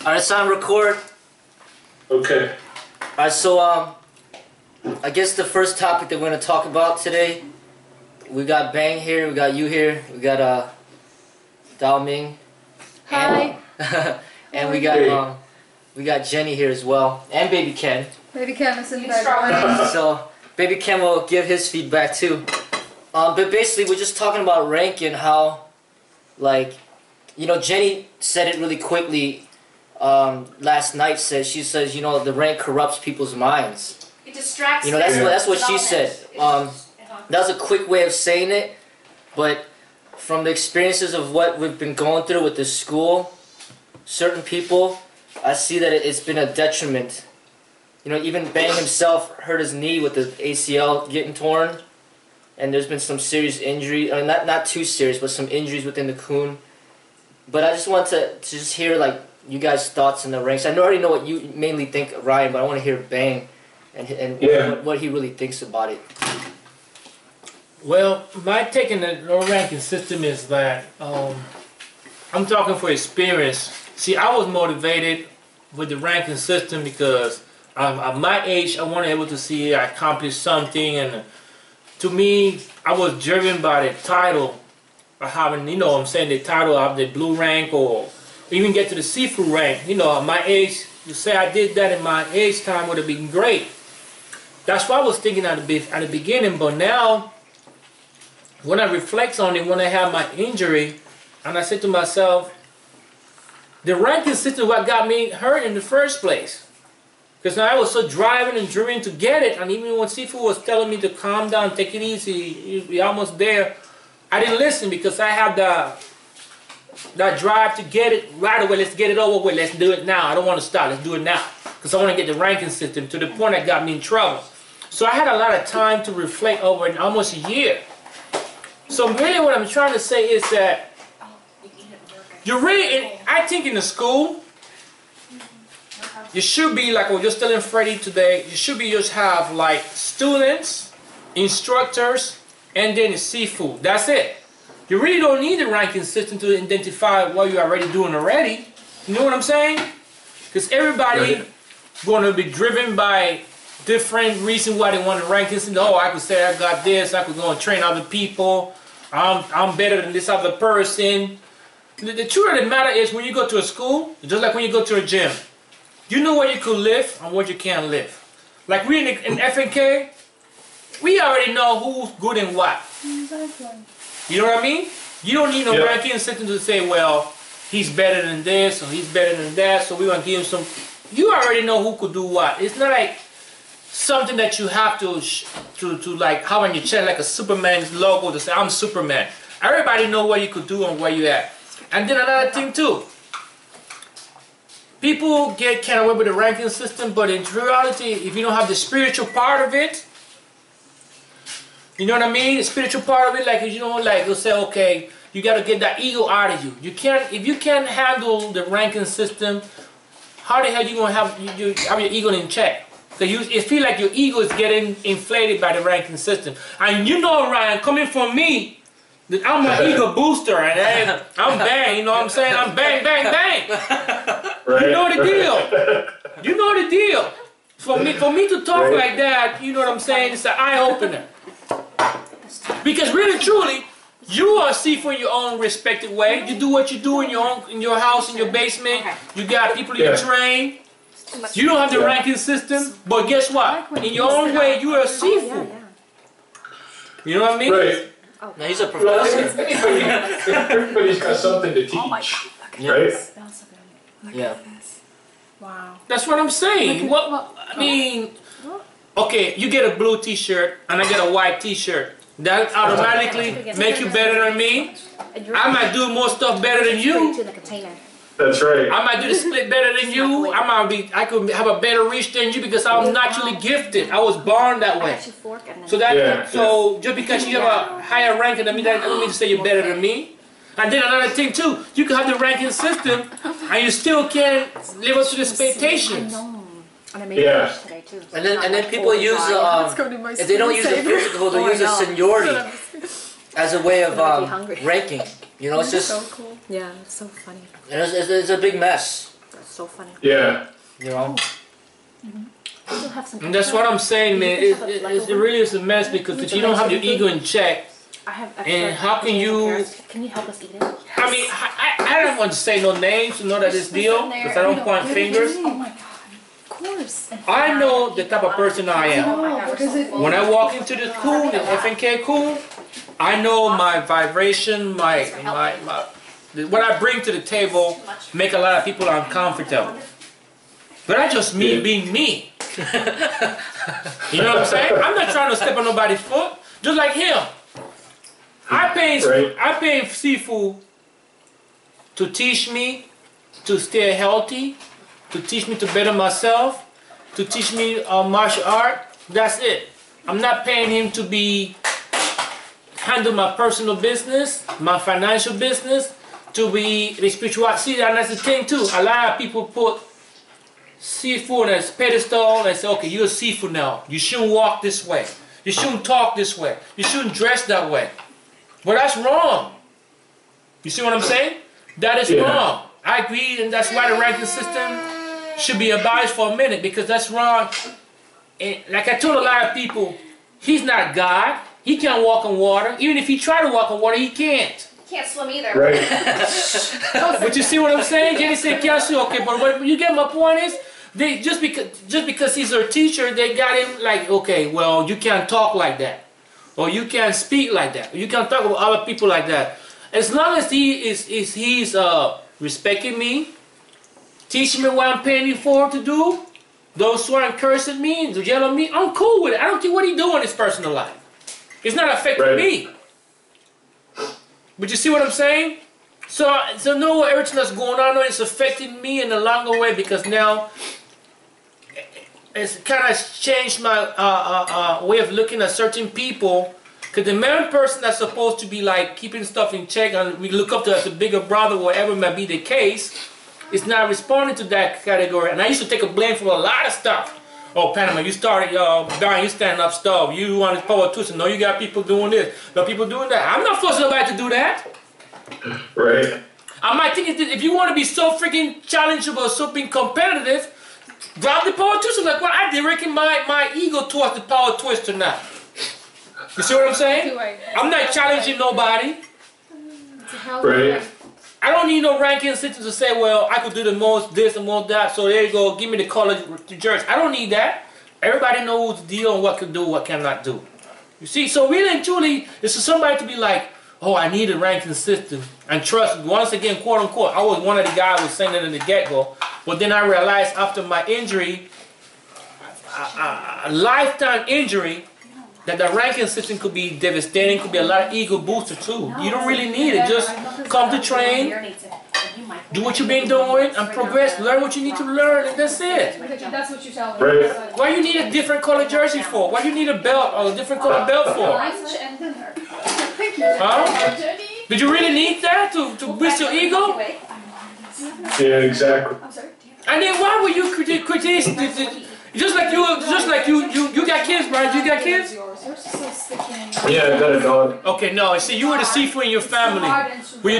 Alright, it's on record. Okay. Alright, so I guess the first topic that we're gonna talk about today, we got Bang here, we got you here, we got Dao Ming. Hi. And we got Jenny here as well, and Baby Ken. Baby Ken is in the background. So Baby Ken will give his feedback too. But basically we're just talking about rank and how, like, you know, Jenny said it really quickly last night. She says, you know, the rank corrupts people's minds. It distracts. You know, that's what she said. That was a quick way of saying it, but from the experiences of what we've been going through with the school, certain people, I see that it's been a detriment. You know, even Bang himself hurt his knee with the ACL getting torn, and there's been some serious injury. I mean, not too serious, but some injuries within the Kun. But I just want to just hear, like, you guys' thoughts in the ranks. I already know what you mainly think, Ryan, but I want to hear Bang and what he really thinks about it. Well, my take in the ranking system is that I'm talking for experience. See, I was motivated with the ranking system because at my age, I wanted to be able to see I accomplished something, and to me, I was driven by the title of having, you know what I'm saying, the title of the blue rank or even get to the Sifu rank. You know, at my age, to say I did that in my age time would have been great. That's what I was thinking at the beginning, but now, when I reflect on it, when I had my injury, and I said to myself, the ranking system what got me hurt in the first place. Because now I was so driving and driven to get it, and even when Sifu was telling me to calm down, take it easy, you're almost there, I didn't listen because I had that drive to get it right away. Let's get it over with. Let's do it now. I don't want to stop. Let's do it now. Because I want to get the ranking system to the point that got me in trouble. So I had a lot of time to reflect over in almost a year. So really what I'm trying to say is that you really, I think in the school, you should be like, I was just telling Freddie today, you should be just have like students, instructors, and then the Sifu. That's it. You really don't need the ranking system to identify what you're already doing already. You know what I'm saying? Because everybody going to be driven by different reasons why they want the ranking system. Oh, I could say I got this, I could go and train other people. I'm better than this other person. The truth of the matter is when you go to a school, just like when you go to a gym, you know what you could lift and what you can't lift. Like we in FNK, we already know who's good in what. You know what I mean? You don't need no ranking system to say, well, he's better than this or he's better than that, so we're going to give him some. You already know who could do what. It's not like something that you have to like have on your chest like a Superman's logo to say, I'm Superman. Everybody know what you could do and where you at. And then another thing too. People get carried away with the ranking system, but in reality, if you don't have the spiritual part of it, you know what I mean? The spiritual part of it, like, you know, like you'll say, okay, you got to get that ego out of you. You can't, if you can't handle the ranking system, how the hell you gonna have your ego in check? Because you feel like your ego is getting inflated by the ranking system. And you know, Ryan, coming from me, that I'm an ego booster, and I'm Bang, you know what I'm saying? I'm Bang, Bang, Bang. Right. You know the deal. You know the deal. For me to talk like that, you know what I'm saying? It's an eye-opener. Because really, truly, you are Sifu in your own respective way. You do what you do in your house, in your basement. You got people you train. You don't have the ranking system, but guess what? In your own way, you are a Sifu. You know what I mean? Right. Now he's a professor. Everybody's got something to teach, right? Yeah. Wow. That's what I'm saying. I mean, okay, you get a blue T-shirt and I get a white T-shirt. That automatically make you better than me. I might do more stuff better than you. That's right. I might do the split better than you. I could have a better reach than you because I'm naturally gifted. I was born that way. So just because you have a higher ranking than me, that doesn't mean to say you're better than me. And then another thing too, you can have the ranking system and you still can't live up to the expectations. Yeah. And then people use if they don't use the physical, they use a seniority as a way of ranking. You know, it's just so cool. Yeah, it's so funny. And it's a big mess. So funny. Yeah. You know? Still have some And that's what I'm saying, man. It really is a mess because if you don't have your ego in check, I have extra. and how can you? Can you help us eat it? I mean, I don't want to say no names to know that this deal because I don't point fingers. Oh my god. Of course. I know the type of person I am. No, because it. When I walk into the school, the FNK cool, I know my vibration, what I bring to the table make a lot of people uncomfortable. But I just me being me. You know what I'm saying? I'm not trying to step on nobody's foot. Just like him. I pay Sifu to teach me to stay healthy, to teach me to better myself, to teach me martial art. That's it. I'm not paying him to handle my personal business, my financial business, to be the spirituality. See, and that's the thing too. A lot of people put Sifu on a pedestal and say, okay, you're a Sifu now. You shouldn't walk this way. You shouldn't talk this way. You shouldn't dress that way. But that's wrong. You see what I'm saying? That is wrong. I agree, and that's why the ranking system should be abolished for a minute, because that's wrong. And like I told a lot of people, he's not God. He can't walk on water. Even if he tried to walk on water, he can't. Can't swim either. Right. But you see what I'm saying? Jenny said can't swim. Okay, but what you get my point is, they just because he's their teacher, they got him like, okay, well, you can't talk like that, or you can't speak like that, or you can't talk about other people like that. As long as he's respecting me, teaching me what I'm paying him for to do, those who are cursing me and yelling at me, I'm cool with it. I don't care what he do in his personal life. It's not affecting me. But you see what I'm saying? So no, everything that's going on, it's affecting me in a longer way, because now it's kind of changed my way of looking at certain people. Because the main person that's supposed to be like keeping stuff in check and we look up to as a bigger brother, whatever may be the case, is not responding to that category. And I used to take a blame for a lot of stuff. Oh, Panama, you started, Brian, you standing up stuff. You want to power twist. No, you got people doing this. Got people doing that. I'm not forcing nobody to do that. Right. I might think if you want to be so freaking challengeable, so being competitive, drop the power twister. Like what I did, reckon my ego towards the power twister now. You see what I'm saying? I'm not challenging nobody. Right. I don't need no ranking system to say, well, I could do the most this and most that, so there you go, give me the college to church. I don't need that. Everybody knows the deal on what can do, what cannot do. You see, so really and truly, it's for somebody to be like, oh, I need a ranking system. And trust, once again, quote unquote, I was one of the guys who was saying it in the get-go, but then I realized after my injury, a lifetime injury, that the ranking system could be devastating, could be a lot of ego booster too. You don't really need it. Just come to train, do what you've been doing, and progress. Learn what you need to learn, and that's it. That's what you tell me. Right. Why you need a different color jersey for? Why you need a belt or a different color belt for? Huh? Did you really need that to boost your ego? Yeah, exactly. And then why would you critique? Just like you got kids, Brian. You got kids? Yeah, I got a dog. Okay, no. See, you were the Sifu in your family. Where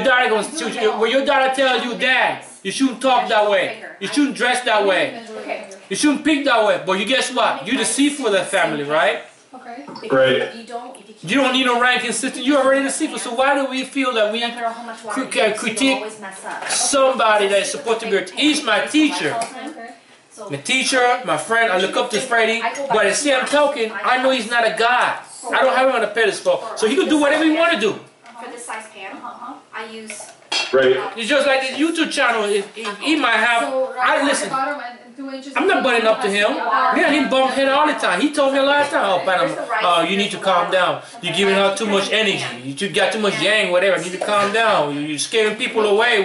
your daughter tells you, Dad, you shouldn't talk that way. You shouldn't dress that way. You shouldn't pick that way. But you guess what? You're the Sifu of that family, right? Okay. Right. You don't need no ranking system. You're already the Sifu. So why do we feel that we can critique somebody that is supposed to be? He's my teacher. My teacher, my friend, I look up to Freddie, but at the same token, I know he's not a god. I don't have him on a pedestal, so he can do whatever he want to do. For this size pan, I use... Right. It's just like this YouTube channel, he might have, listen, I'm not butting up to him. Yeah, he bump head all the time. He told me a lot of times, oh, Panama, you need to calm down. You're giving out too much energy. You got too much yang, whatever. You need to calm down. You're scaring people away.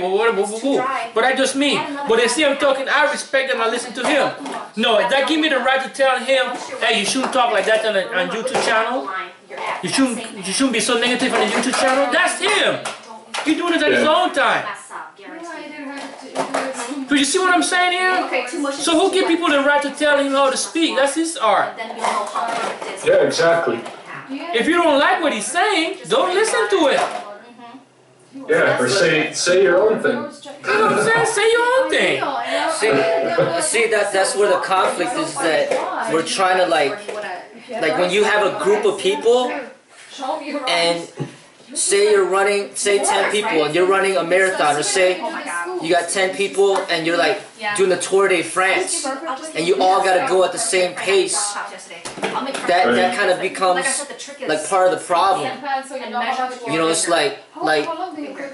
But I just mean. But they see I'm talking, I respect and I listen to him. No, that give me the right to tell him, hey, you shouldn't talk like that on YouTube channel. You shouldn't be so negative on the YouTube channel. That's him. He's doing it at his own time. But you see what I'm saying here? So who give people the right to tell him how to speak? That's his art. Yeah, exactly. If you don't like what he's saying, don't listen to it. Yeah, or say your own thing. You know what I'm saying? Say your own thing. See that's where the conflict is, that we're trying to like when you have a group of people and say you're running, say 10 people and you're running a marathon, or say you got 10 people and you're like doing the Tour de France and you all got to go at the same pace. That kind of becomes like part of the problem. You know, it's like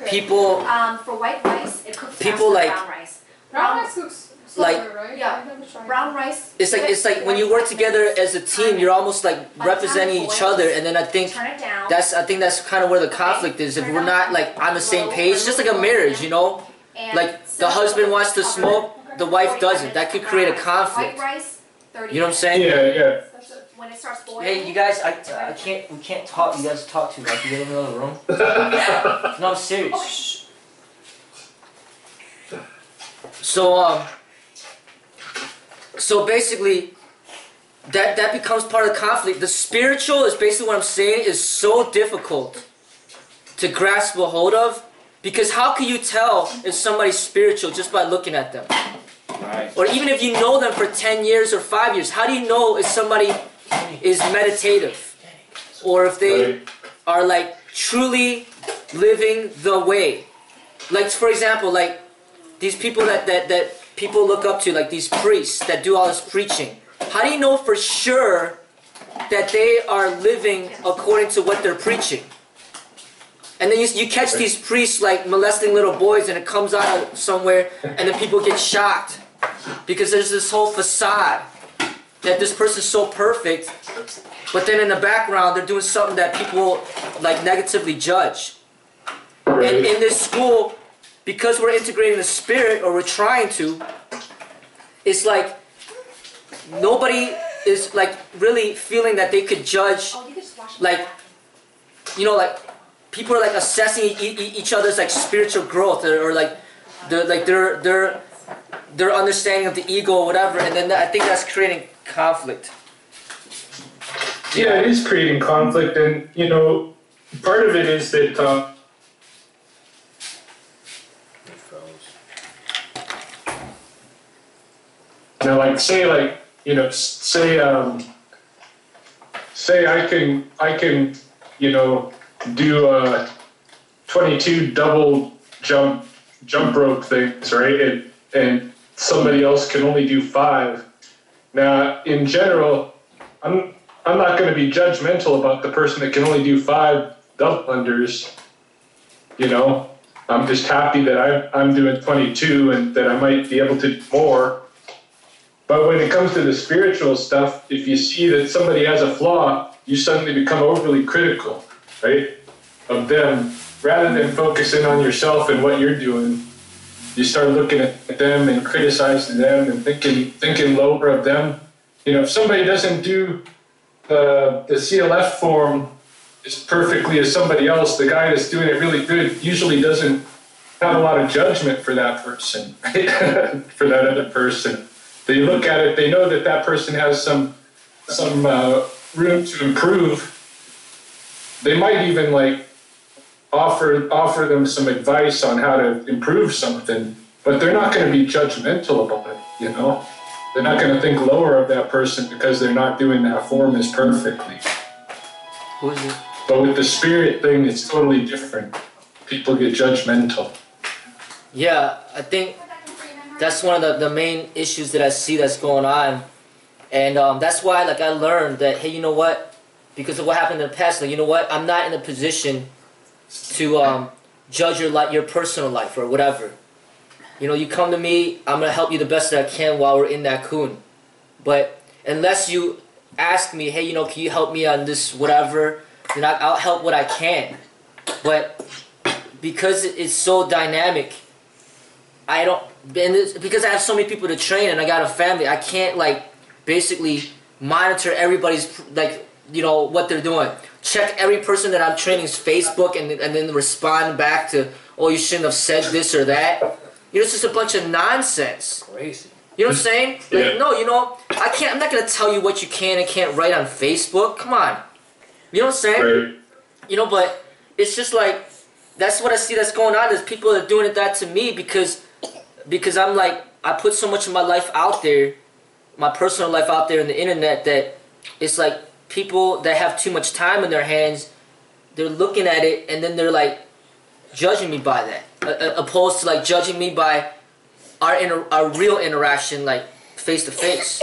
people for white rice, it cooks people faster than like brown rice. Brown rice cooks like slower, right? yeah. I've never tried. Brown rice. it's like when you work together as a team, you're almost like representing each other, and then I think Turn it down. that's kind of where the conflict is. If we're not like on the same page, just like a marriage, you know, And like the husband wants to smoke, the wife doesn't. That could create a White conflict. rice, 30 You know what I'm saying? Yeah. When it starts boiling. Hey, you guys, we can't talk. You guys talk too much. You get in another room. No, I'm serious. So basically, that becomes part of the conflict. The spiritual is basically what I'm saying is so difficult to grasp a hold of, because how can you tell if somebody's spiritual just by looking at them? Right. Or even if you know them for 10 years or 5 years, how do you know if somebody is meditative? Or if they are like truly living the way? Like, for example, like these people that people look up to, like these priests that do all this preaching. How do you know for sure that they are living according to what they're preaching? And then you catch these priests like molesting little boys, and it comes out of somewhere, and then people get shocked because there's this whole facade that this person's so perfect, but then in the background they're doing something that people like negatively judge. And in this school, because we're integrating the spirit, or we're trying to, it's like nobody is like really feeling that they could judge, like, you know, like people are like assessing each other's like spiritual growth, or like their understanding of the ego or whatever, and then I think that's creating conflict. Yeah, it is creating conflict, and you know, part of it is that you know, like say I can you know do 22 double jump rope things, right? And somebody else can only do 5. Now, in general, I'm not going to be judgmental about the person that can only do 5 double unders. You know, I'm just happy that I'm doing 22 and that I might be able to do more. But when it comes to the spiritual stuff, if you see that somebody has a flaw, you suddenly become overly critical, right, of them. Rather than focusing on yourself and what you're doing, you start looking at them and criticizing them and thinking lower of them. You know, if somebody doesn't do the CLF form as perfectly as somebody else, the guy that's doing it really good usually doesn't have a lot of judgment for that person, right? For that other person. They look at it, they know that that person has some room to improve. They might even like offer them some advice on how to improve something, but they're not going to be judgmental about it, you know? They're not going to think lower of that person because they're not doing that form as perfectly. Who is it? But with the spirit thing, it's totally different. People get judgmental. Yeah, I think that's one of the main issues that I see that's going on. And that's why, like, I learned that, hey, you know what? Because of what happened in the past, like, you know what? I'm not in a position to judge your personal life or whatever. You know, you come to me, I'm going to help you the best that I can while we're in that kun. But unless you ask me, hey, you know, can you help me on this whatever, then I'll help what I can. But because it's so dynamic, I don't, because I have so many people to train and I got a family, I can't, like, basically monitor everybody's, like, you know, what they're doing. Check every person that I'm training's Facebook and then respond back to, oh, you shouldn't have said this or that. You know, it's just a bunch of nonsense. Crazy. You know what I'm saying? Like, no, you know, I'm not going to tell you what you can and can't write on Facebook. Come on. You know what I'm saying? Right. You know, but it's just like, that's what I see that's going on. Is people are doing that to me because I'm like, I put so much of my life out there, my personal life out there in the internet, that it's like people that have too much time in their hands, they're looking at it and then they're like judging me by that, opposed to like judging me by our real interaction, like face to face.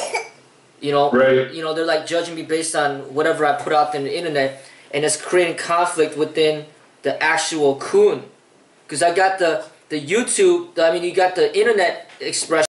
You know, Right. You know, they're like judging me based on whatever I put out there on the internet, and it's creating conflict within the actual kun. Because I got the YouTube, I mean, you got the internet expression.